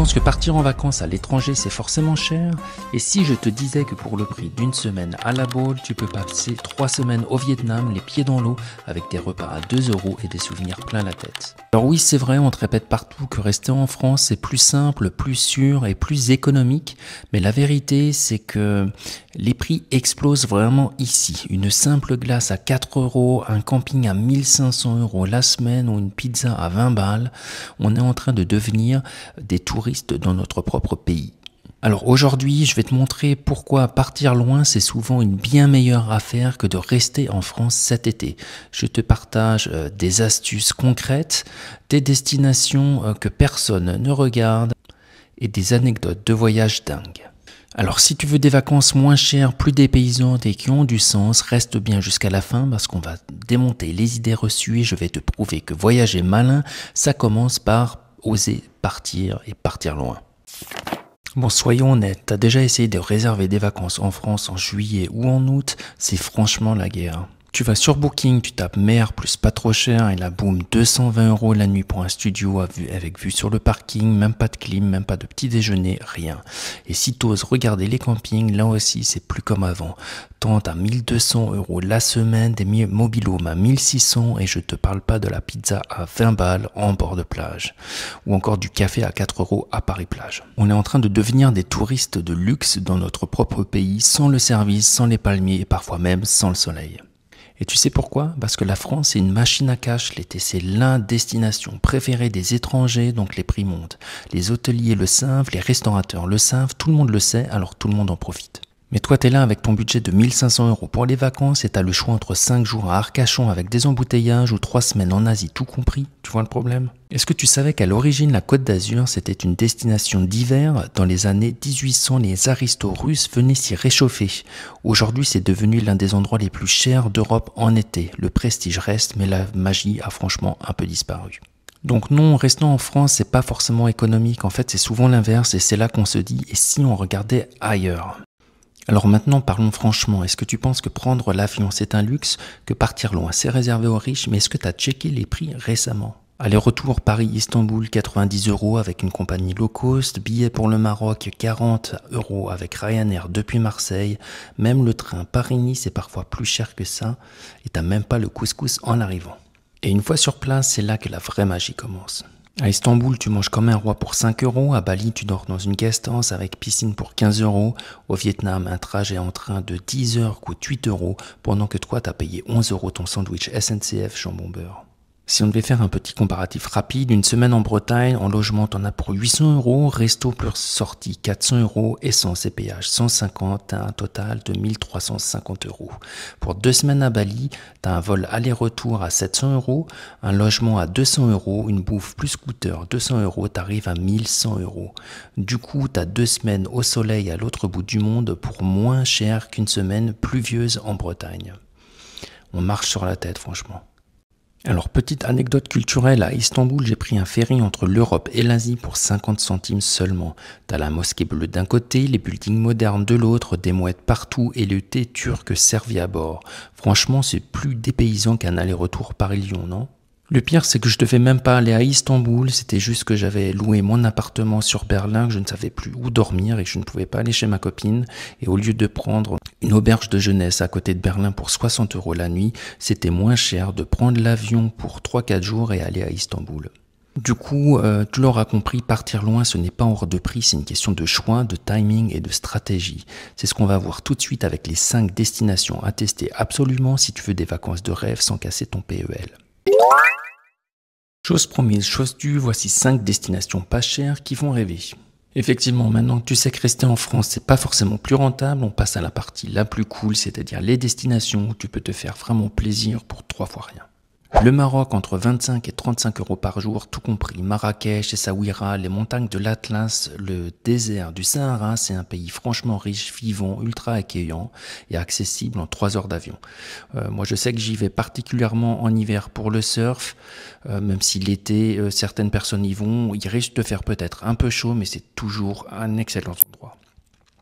penses que partir en vacances à l'étranger c'est forcément cher? Et si je te disais que pour le prix d'une semaine à La Baule, tu peux passer 3 semaines au Vietnam, les pieds dans l'eau, avec des repas à 2 € et des souvenirs plein la tête? Alors oui, c'est vrai, on te répète partout que rester en France c'est plus simple, plus sûr et plus économique, mais la vérité c'est que les prix explosent vraiment ici. Une simple glace à 4 €, un camping à 1500 € la semaine ou une pizza à 20 balles, on est en train de devenir des touristes dans notre propre pays. Alors aujourd'hui, je vais te montrer pourquoi partir loin, c'est souvent une bien meilleure affaire que de rester en France cet été. Je te partage des astuces concrètes, des destinations que personne ne regarde et des anecdotes de voyage dingues. Alors si tu veux des vacances moins chères, plus dépaysantes et qui ont du sens, reste bien jusqu'à la fin parce qu'on va démonter les idées reçues et je vais te prouver que voyager malin, ça commence par oser partir et partir loin. Bon, soyons honnêtes, t'as déjà essayé de réserver des vacances en France en juillet ou en août, c'est franchement la guerre. Tu vas sur Booking, tu tapes mer plus pas trop cher et là boum, 220 € la nuit pour un studio avec vue sur le parking, même pas de clim, même pas de petit déjeuner, rien. Et si t'oses regarder les campings, là aussi c'est plus comme avant. Tente à 1200 € la semaine, des mobilhomes à 1600 et je te parle pas de la pizza à 20 balles en bord de plage. Ou encore du café à 4 € à Paris-Plage. On est en train de devenir des touristes de luxe dans notre propre pays, sans le service, sans les palmiers et parfois même sans le soleil. Et tu sais pourquoi? Parce que la France est une machine à cash l'été, c'est la destination préférée des étrangers, donc les prix montent. Les hôteliers le savent, les restaurateurs le savent, tout le monde le sait, alors tout le monde en profite. Mais toi t'es là avec ton budget de 1500 € pour les vacances et t'as le choix entre 5 jours à Arcachon avec des embouteillages ou 3 semaines en Asie tout compris, tu vois le problème? Est-ce que tu savais qu'à l'origine la Côte d'Azur c'était une destination d'hiver? Dans les années 1800 les aristos russes venaient s'y réchauffer. Aujourd'hui c'est devenu l'un des endroits les plus chers d'Europe en été. Le prestige reste mais la magie a franchement un peu disparu. Donc non, restant en France, c'est pas forcément économique, en fait c'est souvent l'inverse et c'est là qu'on se dit et si on regardait ailleurs? Alors maintenant parlons franchement, est-ce que tu penses que prendre l'avion c'est un luxe, que partir loin c'est réservé aux riches, mais est-ce que tu as checké les prix récemment? Aller-retour Paris-Istanbul 90 € avec une compagnie low cost, billet pour le Maroc 40 € avec Ryanair depuis Marseille, même le train Paris-Nice est parfois plus cher que ça et t'as même pas le couscous en arrivant. Et une fois sur place, c'est là que la vraie magie commence. À Istanbul, tu manges comme un roi pour 5 €. À Bali, tu dors dans une guest house avec piscine pour 15 €. Au Vietnam, un trajet en train de 10 heures coûte 8 € pendant que toi, t'as payé 11 € ton sandwich SNCF jambon beurre. Si on devait faire un petit comparatif rapide, une semaine en Bretagne, en logement, t'en as pour 800 €, resto plus sortie 400 €, essence et péage 150, t'as un total de 1350 €. Pour 2 semaines à Bali, t'as un vol aller-retour à 700 €, un logement à 200 €, une bouffe plus scooter 200 €, t'arrives à 1100 €. Du coup, t'as 2 semaines au soleil à l'autre bout du monde pour moins cher qu'une semaine pluvieuse en Bretagne. On marche sur la tête, franchement. Alors, petite anecdote culturelle, à Istanbul, j'ai pris un ferry entre l'Europe et l'Asie pour 50 centimes seulement. T'as la mosquée bleue d'un côté, les buildings modernes de l'autre, des mouettes partout et le thé turc servi à bord. Franchement, c'est plus dépaysant qu'un aller-retour Paris-Lyon, non? Le pire, c'est que je devais même pas aller à Istanbul, c'était juste que j'avais loué mon appartement sur Berlin, que je ne savais plus où dormir et que je ne pouvais pas aller chez ma copine. Et au lieu de prendre une auberge de jeunesse à côté de Berlin pour 60 € la nuit, c'était moins cher de prendre l'avion pour 3-4 jours et aller à Istanbul. Du coup, tu l'auras compris, partir loin, ce n'est pas hors de prix, c'est une question de choix, de timing et de stratégie. C'est ce qu'on va voir tout de suite avec les 5 destinations à tester absolument si tu veux des vacances de rêve sans casser ton PEL. Chose promise, chose due, voici 5 destinations pas chères qui font rêver. Effectivement, maintenant que tu sais que rester en France, c'est pas forcément plus rentable, on passe à la partie la plus cool, c'est-à-dire les destinations où tu peux te faire vraiment plaisir pour 3 fois rien. Le Maroc entre 25 et 35 € par jour, tout compris. Marrakech, Essaouira, les montagnes de l'Atlas, le désert du Sahara, c'est un pays franchement riche, vivant, ultra accueillant et accessible en 3 heures d'avion. Moi je sais que j'y vais particulièrement en hiver pour le surf, même si l'été, certaines personnes y vont, il risque de faire peut-être un peu chaud, mais c'est toujours un excellent endroit.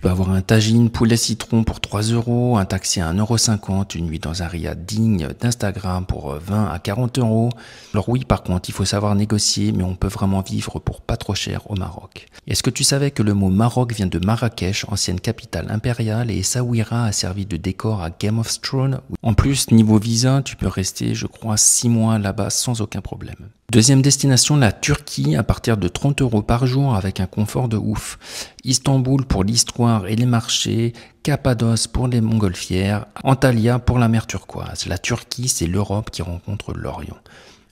Tu peux avoir un tagine poulet citron pour 3 €, un taxi à 1,50 €, une nuit dans un riad digne d'Instagram pour 20 à 40 €. Alors oui, par contre, il faut savoir négocier, mais on peut vraiment vivre pour pas trop cher au Maroc. Est-ce que tu savais que le mot Maroc vient de Marrakech, ancienne capitale impériale, et Essaouira a servi de décor à Game of Thrones? En plus, niveau visa, tu peux rester, je crois, 6 mois là-bas sans aucun problème. Deuxième destination, la Turquie, à partir de 30 € par jour avec un confort de ouf. Istanbul pour l'histoire et les marchés, Cappadoce pour les montgolfières, Antalya pour la mer turquoise. La Turquie, c'est l'Europe qui rencontre l'Orient.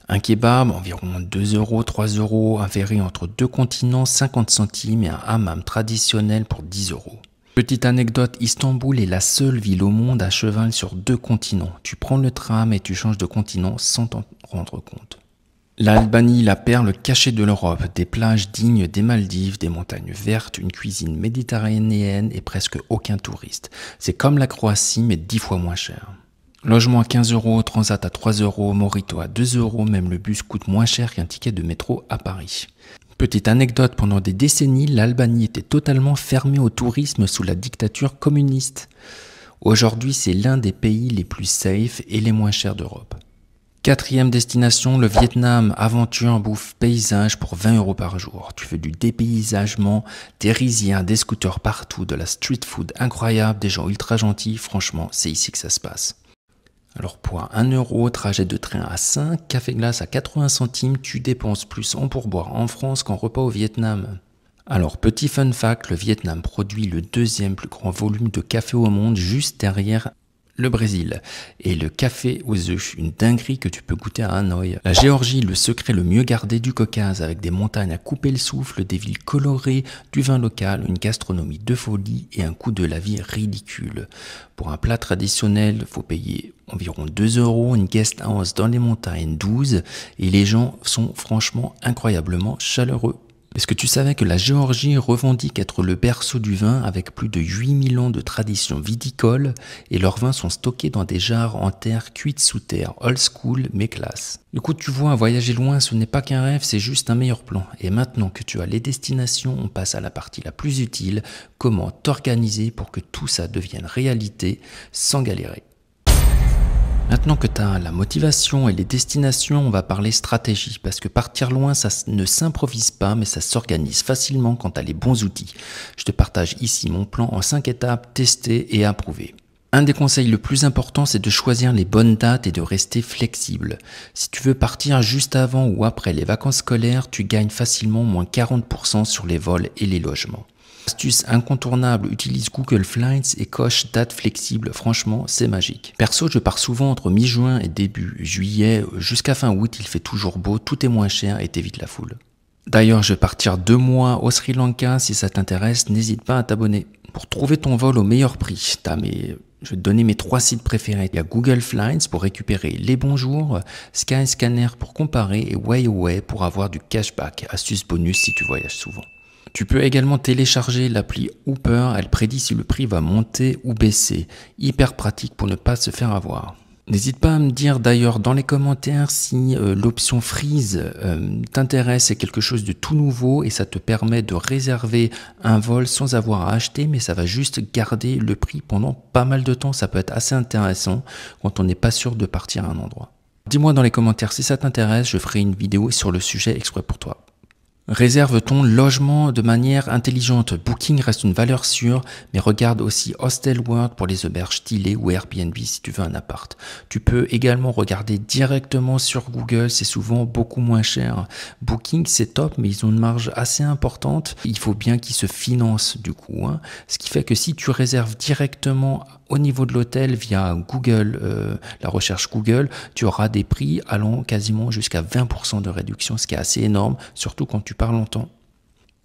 Un kebab, environ 2 €, 3 €, un ferry entre deux continents, 50 centimes, et un hammam traditionnel pour 10 €. Petite anecdote, Istanbul est la seule ville au monde à cheval sur deux continents. Tu prends le tram et tu changes de continent sans t'en rendre compte. L'Albanie, la perle cachée de l'Europe, des plages dignes des Maldives, des montagnes vertes, une cuisine méditerranéenne et presque aucun touriste. C'est comme la Croatie mais 10 fois moins cher. Logement à 15 €, transat à 3 €, Morito à 2 €, même le bus coûte moins cher qu'un ticket de métro à Paris. Petite anecdote, pendant des décennies, l'Albanie était totalement fermée au tourisme sous la dictature communiste. Aujourd'hui, c'est l'un des pays les plus safe et les moins chers d'Europe. Quatrième destination, le Vietnam, aventure, bouffe, paysage pour 20 € par jour. Tu fais du dépaysagement, des rizières, des scooters partout, de la street food incroyable, des gens ultra gentils, franchement, c'est ici que ça se passe. Alors pour 1 €, trajet de train à 5, café glace à 80 centimes, tu dépenses plus en pourboire en France qu'en repas au Vietnam. Alors petit fun fact, le Vietnam produit le deuxième plus grand volume de café au monde, juste derrière le Brésil, et le café aux œufs, une dinguerie que tu peux goûter à Hanoï. La Géorgie, le secret le mieux gardé du Caucase, avec des montagnes à couper le souffle, des villes colorées, du vin local, une gastronomie de folie et un coût de la vie ridicule. Pour un plat traditionnel, faut payer environ 2 €, une guest house dans les montagnes 12, et les gens sont franchement incroyablement chaleureux. Est-ce que tu savais que la Géorgie revendique être le berceau du vin avec plus de 8000 ans de tradition viticole et leurs vins sont stockés dans des jarres en terre cuites sous terre, old school mais classe. Du coup tu vois, voyager loin ce n'est pas qu'un rêve, c'est juste un meilleur plan. Et maintenant que tu as les destinations, on passe à la partie la plus utile, comment t'organiser pour que tout ça devienne réalité sans galérer. Maintenant que tu as la motivation et les destinations, on va parler stratégie, parce que partir loin, ça ne s'improvise pas, mais ça s'organise facilement quand tu as les bons outils. Je te partage ici mon plan en 5 étapes, testé et approuvé. Un des conseils le plus important, c'est de choisir les bonnes dates et de rester flexible. Si tu veux partir juste avant ou après les vacances scolaires, tu gagnes facilement moins 40% sur les vols et les logements. Astuce incontournable, utilise Google Flights et coche date flexible, franchement c'est magique. Perso, je pars souvent entre mi-juin et début juillet, jusqu'à fin août il fait toujours beau, tout est moins cher et t'évites la foule. D'ailleurs, je vais partir 2 mois au Sri Lanka, si ça t'intéresse, n'hésite pas à t'abonner. Pour trouver ton vol au meilleur prix, je vais te donner mes 3 sites préférés. Il y a Google Flights pour récupérer les bons jours, Skyscanner pour comparer et WayAway pour avoir du cashback, astuce bonus si tu voyages souvent. Tu peux également télécharger l'appli Hooper, elle prédit si le prix va monter ou baisser. Hyper pratique pour ne pas se faire avoir. N'hésite pas à me dire d'ailleurs dans les commentaires si l'option Freeze t'intéresse, c'est quelque chose de tout nouveau et ça te permet de réserver un vol sans avoir à acheter, mais ça va juste garder le prix pendant pas mal de temps. Ça peut être assez intéressant quand on n'est pas sûr de partir à un endroit. Dis-moi dans les commentaires si ça t'intéresse, je ferai une vidéo sur le sujet exprès pour toi. Réserve ton logement de manière intelligente. Booking reste une valeur sûre, mais regarde aussi Hostelworld pour les auberges stylées ou Airbnb si tu veux un appart. Tu peux également regarder directement sur Google, c'est souvent beaucoup moins cher. Booking c'est top, mais ils ont une marge assez importante. Il faut bien qu'ils se financent du coup. Ce qui fait que si tu réserves directement au niveau de l'hôtel via Google, la recherche Google, tu auras des prix allant quasiment jusqu'à 20% de réduction, ce qui est assez énorme, surtout quand tu pars longtemps.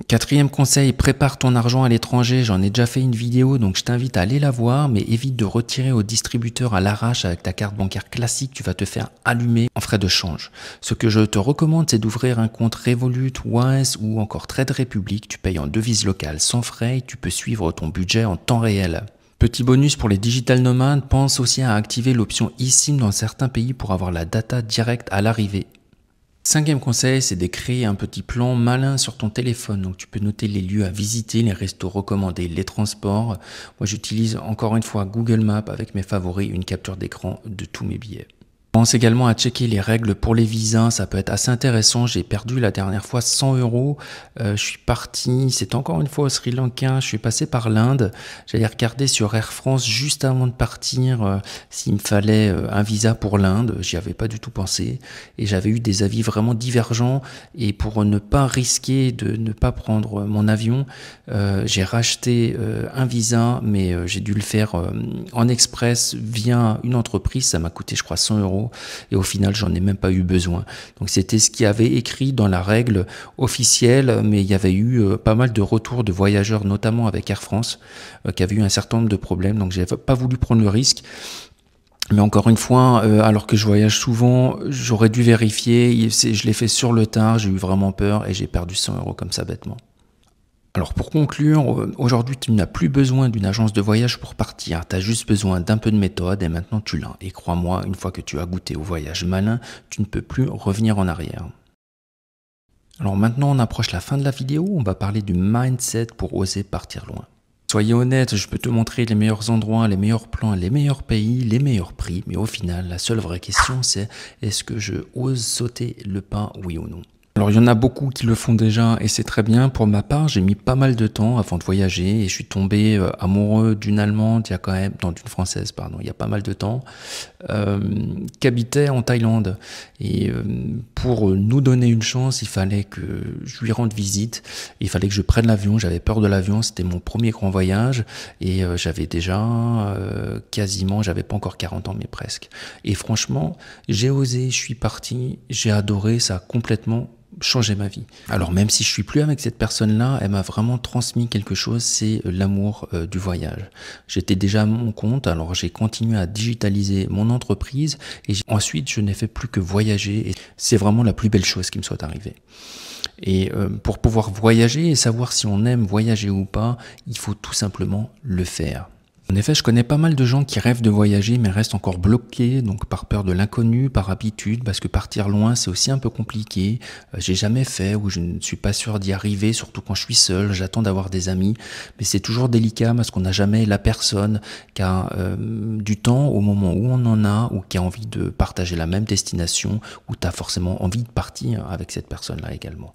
Quatrième conseil, prépare ton argent à l'étranger. J'en ai déjà fait une vidéo, donc je t'invite à aller la voir, mais évite de retirer au distributeur à l'arrache avec ta carte bancaire classique, tu vas te faire allumer en frais de change. Ce que je te recommande, c'est d'ouvrir un compte Revolut, Wise ou encore Trade Republic. Tu payes en devise locale sans frais et tu peux suivre ton budget en temps réel. Petit bonus pour les digital nomades, pense aussi à activer l'option eSIM dans certains pays pour avoir la data directe à l'arrivée. Cinquième conseil, c'est de créer un petit plan malin sur ton téléphone. Donc tu peux noter les lieux à visiter, les restos recommandés, les transports. Moi j'utilise encore une fois Google Maps avec mes favoris, une capture d'écran de tous mes billets. Pense également à checker les règles pour les visas, ça peut être assez intéressant. J'ai perdu la dernière fois 100 €. Je suis parti, c'est encore une fois au Sri Lanka, je suis passé par l'Inde. J'allais regarder sur Air France juste avant de partir s'il me fallait un visa pour l'Inde. J'y avais pas du tout pensé et j'avais eu des avis vraiment divergents. Et pour ne pas risquer de ne pas prendre mon avion, j'ai racheté un visa, mais j'ai dû le faire en express via une entreprise. Ça m'a coûté, je crois, 100 € et au final, j'en ai même pas eu besoin. Donc c'était ce qui avait écrit dans la règle officielle, mais il y avait eu pas mal de retours de voyageurs, notamment avec Air France, qui avaient eu un certain nombre de problèmes. Donc j'ai pas voulu prendre le risque. Mais encore une fois, alors que je voyage souvent, j'aurais dû vérifier. Je l'ai fait sur le tard, j'ai eu vraiment peur et j'ai perdu 100 € comme ça bêtement. Alors pour conclure, aujourd'hui tu n'as plus besoin d'une agence de voyage pour partir, tu as juste besoin d'un peu de méthode et maintenant tu l'as. Et crois-moi, une fois que tu as goûté au voyage malin, tu ne peux plus revenir en arrière. Alors maintenant on approche la fin de la vidéo, on va parler du mindset pour oser partir loin. Soyez honnête, je peux te montrer les meilleurs endroits, les meilleurs plans, les meilleurs pays, les meilleurs prix, mais au final la seule vraie question c'est est-ce que je ose sauter le pas, oui ou non? Alors il y en a beaucoup qui le font déjà et c'est très bien. Pour ma part, j'ai mis pas mal de temps avant de voyager et je suis tombé amoureux d'une Allemande, d'une Française, pardon, il y a pas mal de temps, qui habitait en Thaïlande. Et pour nous donner une chance, il fallait que je lui rende visite, il fallait que je prenne l'avion, j'avais peur de l'avion, c'était mon premier grand voyage et j'avais déjà j'avais pas encore 40 ans mais presque. Et franchement, j'ai osé, je suis parti, j'ai adoré, ça a complètement changé ma vie. Alors même si je suis plus avec cette personne-là, elle m'a vraiment transmis quelque chose, c'est l'amour du voyage. J'étais déjà à mon compte, alors j'ai continué à digitaliser mon entreprise et ensuite je n'ai fait plus que voyager et c'est vraiment la plus belle chose qui me soit arrivée. Et pour pouvoir voyager et savoir si on aime voyager ou pas, il faut tout simplement le faire. En effet, je connais pas mal de gens qui rêvent de voyager mais restent encore bloqués, donc par peur de l'inconnu, par habitude, parce que partir loin c'est aussi un peu compliqué. J'ai jamais fait ou je ne suis pas sûr d'y arriver, surtout quand je suis seul, j'attends d'avoir des amis, mais c'est toujours délicat parce qu'on n'a jamais la personne qui a du temps au moment où on en a ou qui a envie de partager la même destination ou tu as forcément envie de partir avec cette personne-là également.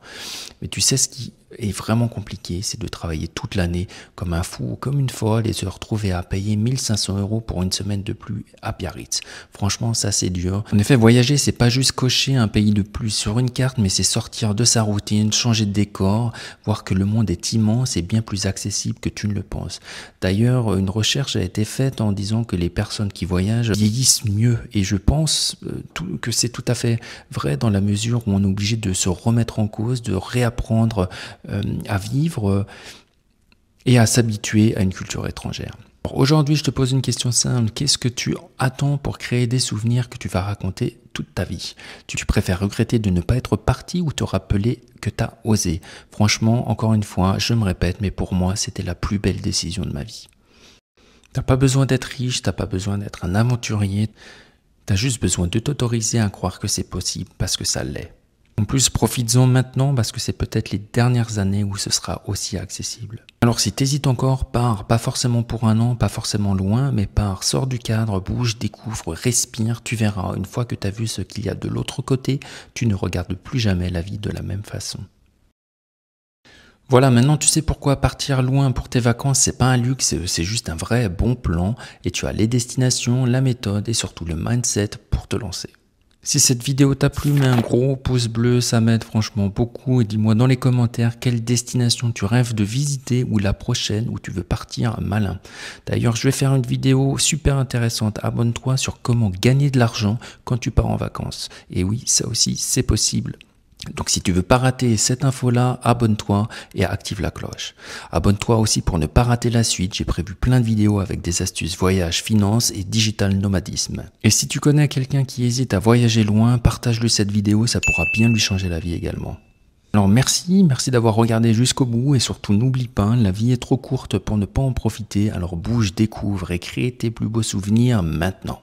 Mais tu sais ce qui est vraiment compliqué, c'est de travailler toute l'année comme un fou ou comme une folle et se retrouver à payer 1500 € pour une semaine de plus à Biarritz. Franchement, ça c'est dur. En effet, voyager, c'est pas juste cocher un pays de plus sur une carte, mais c'est sortir de sa routine, changer de décor, voir que le monde est immense et bien plus accessible que tu ne le penses. D'ailleurs, une recherche a été faite en disant que les personnes qui voyagent vieillissent mieux et je pense que c'est tout à fait vrai dans la mesure où on est obligé de se remettre en cause, de réapprendre à vivre et à s'habituer à une culture étrangère. Aujourd'hui, je te pose une question simple. Qu'est-ce que tu attends pour créer des souvenirs que tu vas raconter toute ta vie? Tu préfères regretter de ne pas être parti ou te rappeler que tu as osé? Franchement, encore une fois, je me répète, mais pour moi, c'était la plus belle décision de ma vie. T'as pas besoin d'être riche, t'as pas besoin d'être un aventurier. T'as juste besoin de t'autoriser à croire que c'est possible parce que ça l'est. En plus, profites-en maintenant parce que c'est peut-être les dernières années où ce sera aussi accessible. Alors si t'hésites encore, pars, pas forcément pour un an, pas forcément loin, mais pars, sors du cadre, bouge, découvre, respire, tu verras, une fois que tu as vu ce qu'il y a de l'autre côté, tu ne regardes plus jamais la vie de la même façon. Voilà, maintenant tu sais pourquoi partir loin pour tes vacances, c'est pas un luxe, c'est juste un vrai bon plan et tu as les destinations, la méthode et surtout le mindset pour te lancer. Si cette vidéo t'a plu, mets un gros pouce bleu, ça m'aide franchement beaucoup et dis-moi dans les commentaires quelle destination tu rêves de visiter ou la prochaine où tu veux partir malin. D'ailleurs, je vais faire une vidéo super intéressante, abonne-toi sur comment gagner de l'argent quand tu pars en vacances. Et oui, ça aussi c'est possible. Donc si tu veux pas rater cette info-là, abonne-toi et active la cloche. Abonne-toi aussi pour ne pas rater la suite, j'ai prévu plein de vidéos avec des astuces voyage, finance et digital nomadisme. Et si tu connais quelqu'un qui hésite à voyager loin, partage-lui cette vidéo, ça pourra bien lui changer la vie également. Alors merci d'avoir regardé jusqu'au bout et surtout n'oublie pas, la vie est trop courte pour ne pas en profiter, alors bouge, découvre et crée tes plus beaux souvenirs maintenant.